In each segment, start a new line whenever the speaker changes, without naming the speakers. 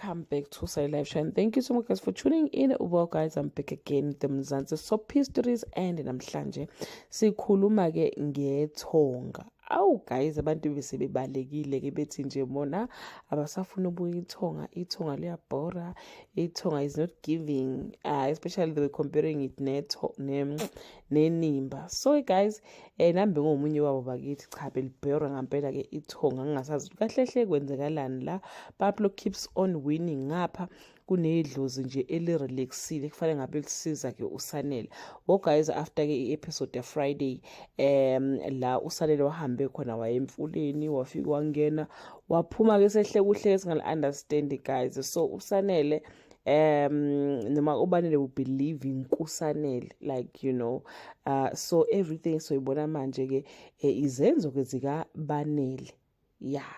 welcome back to Side Live Show, and thank you so much guys for tuning in. Well guys, I'm back again with the Mzansi Soap Histories, and namhlanje sikhuluma ke ngethonga. Awu guys, abantu besebebalekile ke bethi nje bona abasafuna ubuka ithonga liyabhora, ithonga is not giving, especially they were comparing it nenimba. So guys, nambe ngomunye wabo bakithi cha belibhora ngempela ke ithonga, ngingasazi kahle hle kwenzekalani la. Pablo keeps on winning ngapha kunedlozi nje elirelaxile kufanele ngabe lisiza ke uSanele. Wo guys, after ke episode ya Friday la uSanele wahambe khona waye emfuleni, wafika wangena waphuma ke sehle kuhle singal understand guys. So uSanele noma ubanele will believe in kuSanele, like you know, so everything so ibona manje ke izenzo ke zika Banele, yeah,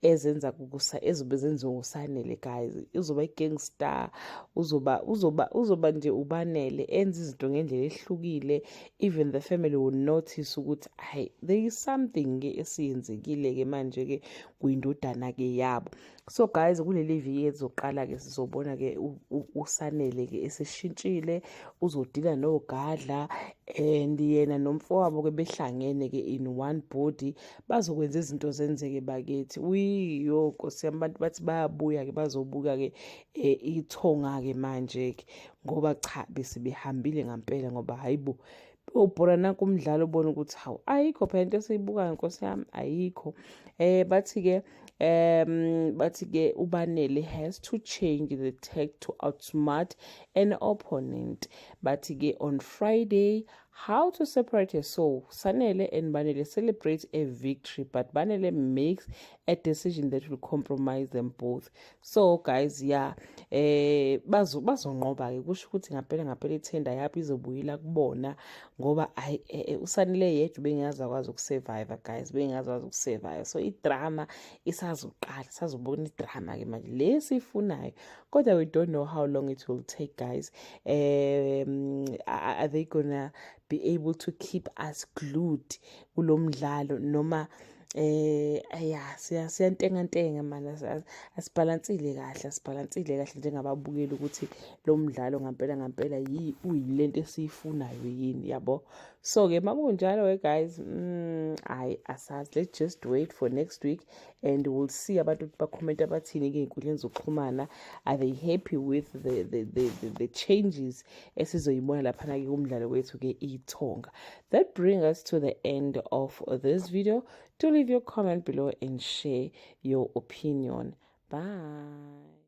ezenza kukusa ezobezenza uSanele guys. Uzoba igangster, uzoba nje uBanele enza izinto ngendlela ehlukile. Even the family will notice ukuthi hey, there is something ke esiyenzekile ke manje ke kuyindodana ke yabo. So guys, kuleli viki ezoqala ke sizobona ke uSanele ke eseshintshile, uzodila noGadla, and yena nomfowabo ke behlangene ke in one body bazokwenza izinto zenzeke bakithi. Yo Nkosi yami, abantu bathi bayabuya ke bazobuka ke ithonga ke manje ke, ngoba cha besebehambile ngempela, ngoba hayibo ubhora nanku umdlalo ubona ukuthi hawu ayikho phela into esiyibukayo Nkosi yami, ayikho. Bathi ke uBanele has to change the tech to outsmart an opponent. Bathi ke on Friday, how to separate a soul. Sanele and Banele celebrate a victory, but Banele makes a decision that will compromise them both. So guys, yeah, bazonqoba ke kusho ukuthi ngempela ithenda yaphi izobuyela kubona, ngoba uSanele yedwa bengazakwazi ukusurvive guys, bengazakwazi ukusurvive. So idrama isazoqala, sazobona idrama ke manje lesifunayo, kodwa we don't know how long it will take guys. Are they gonna be able to keep us glued kulo mdlalo, noma siyantenga manje, asibalansile kahle njengababukeli ukuthi lo mdlalo ngempela uyilento esiyifunayo yini, yabo. So ke makunjalo we guys, asazi, let's just wait for next week and we'll see abantu bacomment abathini ke inkundleni zokuxhumana. Are they happy with the changes esizoyibona lapha ke kumdlalo wethu ke ithonga? That brings us to the end of this video. Do leave your comment below and share your opinion. Bye.